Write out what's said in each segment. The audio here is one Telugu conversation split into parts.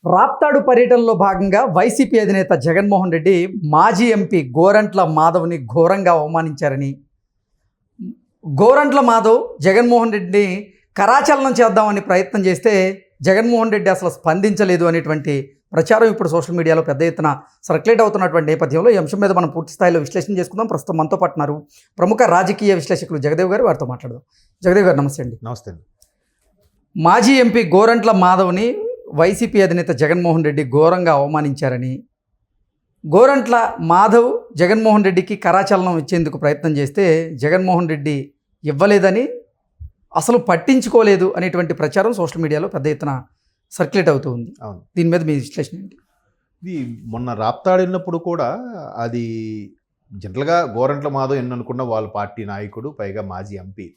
రాప్తాడు పర్యటనలో భాగంగా వైసీపీ అధినేత జగన్మోహన్ రెడ్డి మాజీ ఎంపీ గోరంట్ల మాధవ్ని ఘోరంగా అవమానించారని, గోరంట్ల మాధవ్ జగన్మోహన్ రెడ్డిని కరాచలనం చేద్దామని ప్రయత్నం చేస్తే జగన్మోహన్ రెడ్డి అసలు స్పందించలేదు అనేటువంటి ప్రచారం ఇప్పుడు సోషల్ మీడియాలో పెద్ద ఎత్తున సర్క్యులేట్ అవుతున్నటువంటి నేపథ్యంలో ఈ అంశం మీద మనం పూర్తి స్థాయిలో విశ్లేషణ చేసుకుందాం. ప్రస్తుతం మనతో పాటున్నారు ప్రముఖ రాజకీయ విశ్లేషకులు జగదేవ్ గారు. వారితో మాట్లాడదాం. జగదేవ్ గారు నమస్తే అండి. నమస్తే అండి. మాజీ ఎంపీ గోరంట్ల మాధవ్ని వైసీపీ అధినేత జగన్మోహన్ రెడ్డి ఘోరంగా అవమానించారని, గోరంట్ల మాధవ్ జగన్మోహన్ రెడ్డికి కరాచలనం ఇచ్చేందుకు ప్రయత్నం చేస్తే జగన్మోహన్ రెడ్డి ఇవ్వలేదని, అసలు పట్టించుకోలేదు అనేటువంటి ప్రచారం సోషల్ మీడియాలో పెద్ద ఎత్తున సర్క్యులేట్ అవుతూ ఉంది. అవును, దీని మీద మీ విశ్లేషణ ఏంటి? ఇది మొన్న రాప్తాడినప్పుడు కూడా అది జనరల్గా గోరంట్ల మాధవ్ ఎన్ననుకున్న వాళ్ళ పార్టీ నాయకుడు, పైగా మాజీ ఎంపీ.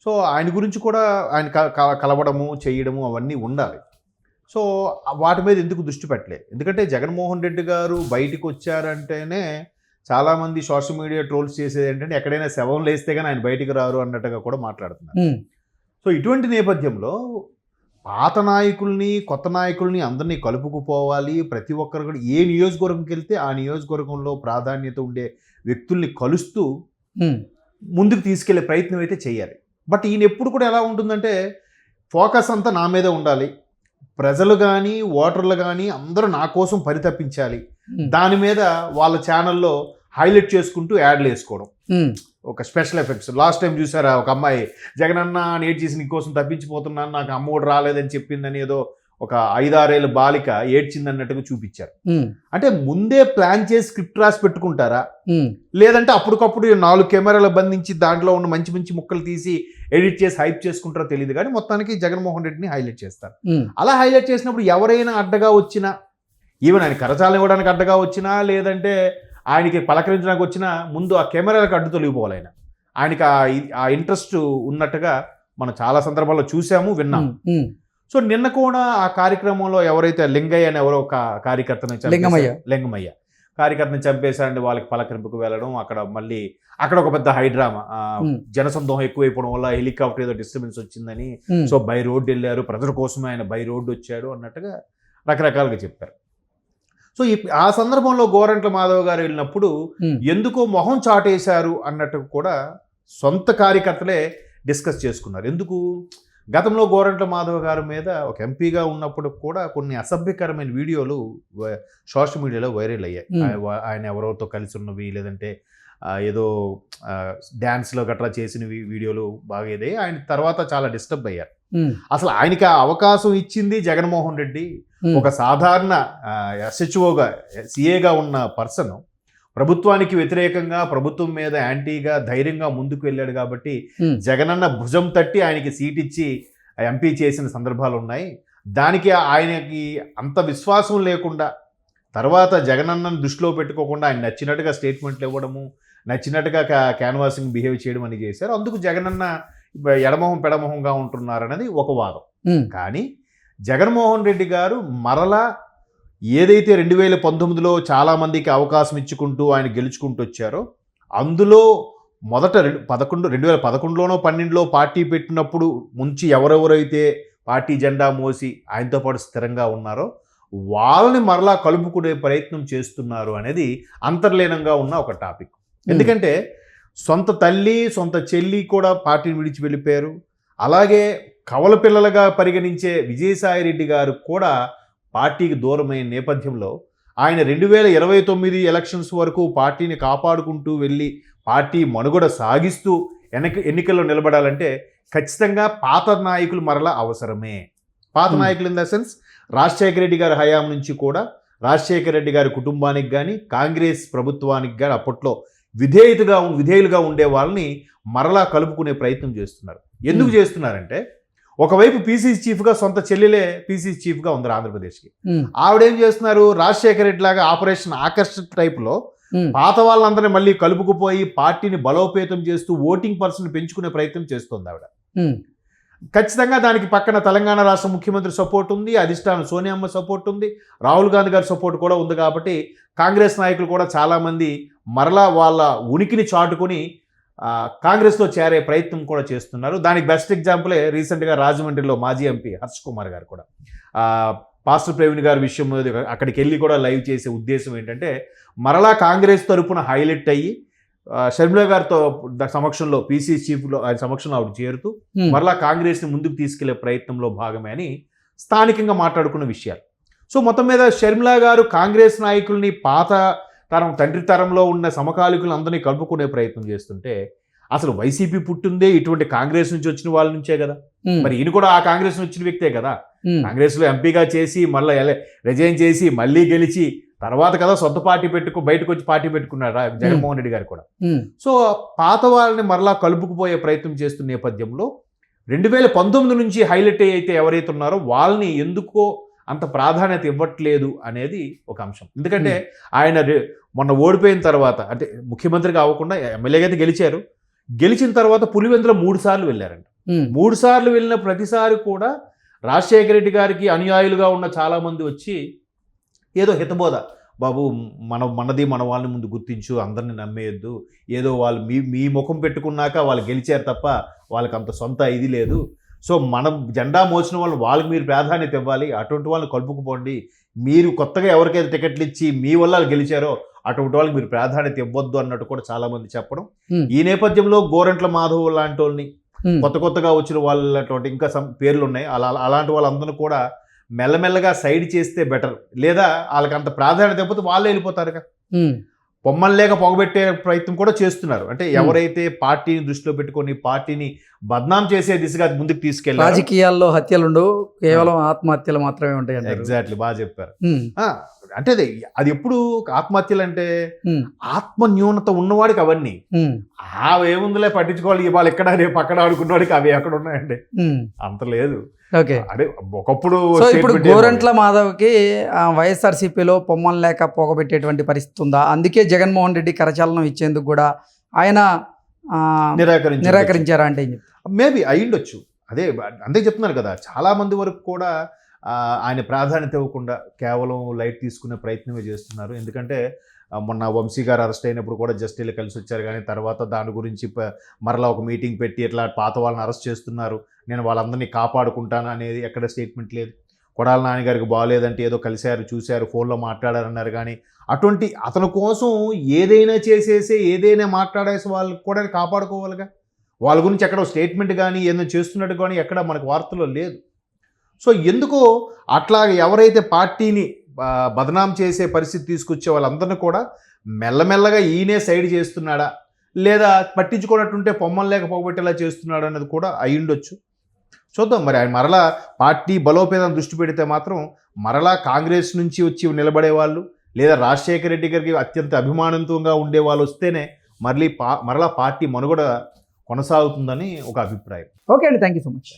సో ఆయన గురించి కూడా ఆయన కలవడము చేయడము అవన్నీ ఉండాలి. సో వాటి మీద ఎందుకు దృష్టి పెట్టలేదు? ఎందుకంటే జగన్మోహన్ రెడ్డి గారు బయటకు వచ్చారంటేనే చాలామంది సోషల్ మీడియా ట్రోల్స్ చేసేది ఏంటంటే ఎక్కడైనా శవం లేస్తే కానీ ఆయన బయటికి రారు అన్నట్టుగా కూడా మాట్లాడుతున్నారు. సో ఇటువంటి నేపథ్యంలో పాత నాయకుల్ని, కొత్త నాయకుల్ని అందరినీ కలుపుకుపోవాలి. ప్రతి ఒక్కరు కూడా ఏ నియోజకవర్గంకి వెళ్తే ఆ నియోజకవర్గంలో ప్రాధాన్యత ఉండే వ్యక్తుల్ని కలుస్తూ ముందుకు తీసుకెళ్లే ప్రయత్నం అయితే చేయాలి. బట్ ఈయన ఎప్పుడు కూడా ఎలా ఉంటుందంటే ఫోకస్ అంతా నా మీద ఉండాలి, ప్రజలు కానీ ఓటర్లు కానీ అందరూ నా కోసం పరితపించాలి, దాని మీద వాళ్ళ ఛానల్లో హైలైట్ చేసుకుంటూ యాడ్లు వేసుకోవడం, ఒక స్పెషల్ ఎఫెక్ట్స్. లాస్ట్ టైం చూసారా, ఒక అమ్మాయి జగనన్న నేట్ చేసి నీకోసం తప్పించిపోతున్నాను, నాకు అమ్మ కూడా రాలేదని చెప్పిందని ఏదో ఒక 5-6 ఏళ్ళ బాలిక ఏడ్చింది అన్నట్టుగా చూపించారు. అంటే ముందే ప్లాన్ చేసి స్క్రిప్ట్ రాసి పెట్టుకుంటారా, లేదంటే అప్పటికప్పుడు 4 కెమెరాలు బంధించి దాంట్లో ఉన్న మంచి మంచి ముక్కలు తీసి ఎడిట్ చేసి హైప్ చేసుకుంటారో తెలియదు. కానీ మొత్తానికి జగన్మోహన్ రెడ్డిని హైలైట్ చేస్తారు. అలా హైలైట్ చేసినప్పుడు ఎవరైనా అడ్డగా వచ్చినా, ఈవెన్ ఆయన కరచాలం ఇవ్వడానికి అడ్డగా వచ్చినా, లేదంటే ఆయనకి పలకరించడానికి వచ్చినా, ముందు ఆ కెమెరాలకు అడ్డు తొలగిపోవాలి. ఆయనకి ఆ ఇంట్రెస్ట్ ఉన్నట్టుగా మనం చాలా సందర్భాల్లో చూసాము, విన్నాము. సో నిన్న కూడా ఆ కార్యక్రమంలో ఎవరైతే లింగయ్య అని ఎవరో ఒక కార్యకర్తని లింగమయ్య కార్యకర్తని చంపేశారంటే వాళ్ళకి పలకరింపుకు వెళ్ళడం, అక్కడ ఒక పెద్ద హైడ్రామా, జనసందోహం ఎక్కువైపోవడం వల్ల హెలికాప్టర్ ఏదో డిస్టర్బెన్స్ వచ్చిందని, సో బై రోడ్డు వెళ్ళారు, ప్రజల కోసమే ఆయన బై రోడ్డు వచ్చాడు అన్నట్టుగా రకరకాలుగా చెప్పారు. సో ఆ సందర్భంలో గోరంట్ల మాధవ్ గారు వెళ్ళినప్పుడు ఎందుకో మొహం చాటేశారు అన్నట్టు కూడా సొంత కార్యకర్తలే డిస్కస్ చేసుకున్నారు. ఎందుకు? గతంలో గోరంట్ల మాధవ్ గారి మీద ఒక ఎంపీగా ఉన్నప్పుడు కూడా కొన్ని అసభ్యకరమైన వీడియోలు సోషల్ మీడియాలో వైరల్ అయ్యాయి. ఆయన ఎవరెవరితో కలిసి ఉన్నవి, లేదంటే ఏదో డ్యాన్స్లో గట్రా చేసిన వీడియోలు బాగా ఏదే. ఆయన తర్వాత చాలా డిస్టర్బ్ అయ్యారు. అసలు ఆయనకి ఆ అవకాశం ఇచ్చింది జగన్మోహన్ రెడ్డి. ఒక సాధారణ ఎస్హెచ్ఓగా, సిఏగా ఉన్న పర్సన్ ప్రభుత్వానికి వ్యతిరేకంగా, ప్రభుత్వం మీద యాంటీగా ధైర్యంగా ముందుకు వెళ్ళాడు కాబట్టి జగనన్న భుజం తట్టి ఆయనకి సీట్ ఇచ్చి ఎంపీ చేసిన సందర్భాలు ఉన్నాయి. దానికి ఆయనకి అంత విశ్వాసం లేకుండా తర్వాత జగనన్నను దృష్టిలో పెట్టుకోకుండా ఆయన నచ్చినట్టుగా స్టేట్మెంట్లు ఇవ్వడము, నచ్చినట్టుగా క్యాన్వాసింగ్ బిహేవ్ చేయడం అని చేశారు. అందుకు జగనన్న ఎడమొహం పెడమొహంగా ఉంటున్నారన్నది ఒక వాదం. కానీ జగన్మోహన్ రెడ్డి గారు మరలా ఏదైతే 2019లో చాలామందికి అవకాశం ఇచ్చుకుంటూ ఆయన గెలుచుకుంటూ వచ్చారో, అందులో మొదట 2011లోనో 12లో పార్టీ పెట్టినప్పుడు ముంచి ఎవరెవరైతే పార్టీ జెండా మోసి ఆయనతో పాటు స్థిరంగా ఉన్నారో వాళ్ళని మరలా కలుపుకునే ప్రయత్నం చేస్తున్నారు అనేది అంతర్లీనంగా ఉన్న ఒక టాపిక్. ఎందుకంటే సొంత తల్లి, సొంత చెల్లి కూడా పార్టీని విడిచి వెళ్ళిపోయారు. అలాగే కవల పిల్లలుగా పరిగణించే విజయసాయిరెడ్డి గారు కూడా పార్టీకి దూరమైన నేపథ్యంలో ఆయన 2029 ఎలక్షన్స్ వరకు పార్టీని కాపాడుకుంటూ వెళ్ళి పార్టీ మనుగడ సాగిస్తూ ఎన్నికల్లో నిలబడాలంటే ఖచ్చితంగా పాత నాయకులు మరలా అవసరమే. పాత నాయకులు in the sense Rajasekhara Reddy గారి హయాం నుంచి కూడా రాజశేఖర రెడ్డి గారి కుటుంబానికి కానీ, కాంగ్రెస్ ప్రభుత్వానికి కానీ అప్పట్లో విధేయులుగా ఉండే వాళ్ళని మరలా కలుపుకునే ప్రయత్నం చేస్తున్నారు. ఎందుకు చేస్తున్నారంటే, ఒకవైపు పీసీసీ చీఫ్గా సొంత చెల్లెలే పీసీసీ చీఫ్గా ఉంది ఆంధ్రప్రదేశ్కి. ఆవిడేం చేస్తున్నారు, రాజశేఖర రెడ్డి లాగా ఆపరేషన్ ఆకర్ష్ టైప్లో పాత వాళ్ళందరినీ మళ్ళీ కలుపుకుపోయి పార్టీని బలోపేతం చేస్తూ ఓటింగ్ పర్సెంట్ పెంచుకునే ప్రయత్నం చేస్తుంది ఆవిడ. ఖచ్చితంగా దానికి పక్కన తెలంగాణ రాష్ట్ర ముఖ్యమంత్రి సపోర్ట్ ఉంది, అధిష్టానం సోనియమ్మ సపోర్ట్ ఉంది, రాహుల్ గాంధీ గారి సపోర్ట్ కూడా ఉంది. కాబట్టి కాంగ్రెస్ నాయకులు కూడా చాలామంది మరలా వాళ్ళ ఉనికిని చాటుకొని కాంగ్రెస్లో చేరే ప్రయత్నం కూడా చేస్తున్నారు. దానికి బెస్ట్ ఎగ్జాంపులే రీసెంట్గా రాజమండ్రిలో మాజీ ఎంపీ హర్ష్ కుమార్ గారు కూడా పాస్టర్ ప్రవీణ్ గారి విషయం అక్కడికి వెళ్ళి కూడా లైవ్ చేసే ఉద్దేశం ఏంటంటే మరలా కాంగ్రెస్ తరపున హైలైట్ అయ్యి షర్మిల గారితో సమక్షంలో పీసీ చీఫ్లో ఆయన సమక్షంలో ఆవిడ చేరుతూ మరలా కాంగ్రెస్ని ముందుకు తీసుకెళ్లే ప్రయత్నంలో భాగమే అని స్థానికంగా మాట్లాడుకున్న విషయాలు. సో మొత్తం మీద షర్మిల గారు కాంగ్రెస్ నాయకుల్ని పాత తరం తండ్రి తరంలో ఉన్న సమకాలికులను అందరినీ కలుపుకునే ప్రయత్నం చేస్తుంటే అసలు వైసీపీ పుట్టిందే ఇటువంటి కాంగ్రెస్ నుంచి వచ్చిన వాళ్ళ నుంచే కదా. మరి ఈయన కూడా ఆ కాంగ్రెస్ నుంచి వచ్చిన వ్యక్తే కదా. కాంగ్రెస్లో ఎంపీగా చేసి మళ్ళీ రిజైన్ చేసి మళ్ళీ గెలిచి తర్వాత కదా సొంత పార్టీ బయటకు వచ్చి పార్టీ పెట్టుకున్నాడు జగన్మోహన్ రెడ్డి గారు కూడా. సో పాత వాళ్ళని మరలా కలుపుకుపోయే ప్రయత్నం చేస్తున్న నేపథ్యంలో 2019 నుంచి హైలైట్ అయితే ఎవరైతే ఉన్నారో వాళ్ళని ఎందుకో అంత ప్రాధాన్యత ఇవ్వట్లేదు అనేది ఒక అంశం. ఎందుకంటే ఆయన మొన్న ఓడిపోయిన తర్వాత అంటే ముఖ్యమంత్రిగా అవ్వకుండా ఎమ్మెల్యేగా అయితే గెలిచారు. గెలిచిన తర్వాత పులివెందులో 3 సార్లు వెళ్ళారంట. 3 సార్లు వెళ్ళిన ప్రతిసారి కూడా రాజశేఖర రెడ్డి గారికి అనుయాయులుగా ఉన్న చాలామంది వచ్చి ఏదో హితబోధ, బాబు మనది మన వాళ్ళని ముందు గుర్తించు, అందరిని నమ్మేయద్దు, ఏదో వాళ్ళు మీ ముఖం పెట్టుకున్నాక వాళ్ళు గెలిచారు తప్ప వాళ్ళకి అంత సొంత ఇది లేదు. సో మనం జెండా మోసిన వాళ్ళకి మీరు ప్రాధాన్యత ఇవ్వాలి, అటువంటి వాళ్ళని కలుపుకుపోండి, మీరు కొత్తగా ఎవరికైతే టికెట్లు ఇచ్చి మీ వల్ల వాళ్ళు గెలిచారో అటువంటి వాళ్ళకి మీరు ప్రాధాన్యత ఇవ్వద్దు అన్నట్టు కూడా చాలామంది చెప్పడం. ఈ నేపథ్యంలో గోరంట్ల మాధవ్ లాంటి వాళ్ళని కొత్తగా వచ్చిన వాళ్ళటువంటి ఇంకా పేర్లు ఉన్నాయి, అలాంటి వాళ్ళందరూ కూడా మెల్లమెల్లగా సైడ్ చేస్తే బెటర్. లేదా వాళ్ళకి అంత ప్రాధాన్యత ఇవ్వకపోతే వాళ్ళే వెళ్ళిపోతారుగా. పొమ్మల్లేక పొగబెట్టే ప్రయత్నం కూడా చేస్తున్నారు. అంటే ఎవరైతే పార్టీని దృష్టిలో పెట్టుకొని పార్టీని బద్నాం చేసే దిశగా ముందుకు తీసుకెళ్ళారు. రాజకీయాల్లో హత్యలుండు, కేవలం ఆత్మహత్యలు మాత్రమే ఉంటాయి. ఎగ్జాక్ట్లీ, బాగా చెప్పారు. అంటే అది ఎప్పుడు ఆత్మహత్యలు అంటే ఆత్మ న్యూనత ఉన్నవాడికి అవన్నీ ఏముందిలే పట్టించుకోవాలి, ఇవాళ ఎక్కడ రేపు అక్కడ ఆడుకున్నవాడికి అవి ఎక్కడ ఉన్నాయండి, అంత లేదు. ఓకే, అదే ఒకప్పుడు ఇప్పుడు గోరంట్ల మాధవ్కి వైఎస్ఆర్సీపీలో పొమ్మలు లేక పోగబెట్టేటువంటి పరిస్థితి ఉందా? అందుకే జగన్మోహన్ రెడ్డి కరచాలనం ఇచ్చేందుకు కూడా ఆయన నిరాకరించారా అంటే మేబీ అయ్యుండొచ్చు. అంతే చెప్తున్నారు కదా, చాలా మంది వరకు కూడా ఆయన ప్రాధాన్యత ఇవ్వకుండా కేవలం లైట్ తీసుకునే ప్రయత్నమే చేస్తున్నారు. ఎందుకంటే మొన్న వంశీ గారు అరెస్ట్ అయినప్పుడు కూడా జస్ట్ ఇలా కలిసి వచ్చారు, కానీ తర్వాత దాని గురించి మరలా ఒక మీటింగ్ పెట్టి ఇట్లా పాత వాళ్ళని అరెస్ట్ చేస్తున్నారు, నేను వాళ్ళందరినీ కాపాడుకుంటాను అనేది ఎక్కడ స్టేట్మెంట్ లేదు. కొడాల నాన్నగారికి బాగోలేదంటే ఏదో కలిశారు, చూశారు, ఫోన్లో మాట్లాడారన్నారు, కానీ అటువంటి అతని కోసం ఏదైనా చేసేసి ఏదైనా మాట్లాడేసి వాళ్ళకి కూడా కాపాడుకోవాలిగా. వాళ్ళ గురించి ఎక్కడ స్టేట్మెంట్ కానీ ఏదైనా చేస్తున్నట్టు కానీ ఎక్కడ మనకు వార్తల్లో లేదు. సో ఎందుకో అట్లా ఎవరైతే పార్టీని బదనాం చేసే పరిస్థితి తీసుకొచ్చే వాళ్ళందరినీ కూడా మెల్లమెల్లగా ఈయనే సైడ్ చేస్తున్నాడా, లేదా పట్టించుకున్నట్టుంటే పొమ్మలు లేక పోగొట్టేలా చేస్తున్నాడా అనేది కూడా అయ్యుండొచ్చు. చూద్దాం. మరి ఆయన మరలా పార్టీ బలోపేతం దృష్టి పెడితే మాత్రం మరలా కాంగ్రెస్ నుంచి వచ్చి నిలబడే వాళ్ళు, లేదా రాజశేఖర రెడ్డి గారికి అత్యంత అభిమానంతంగా ఉండే వాళ్ళు వస్తేనే మరలా పార్టీ మనుగడ కొనసాగుతుందని ఒక అభిప్రాయం. ఓకే అండి, థ్యాంక్ యూ సో మచ్.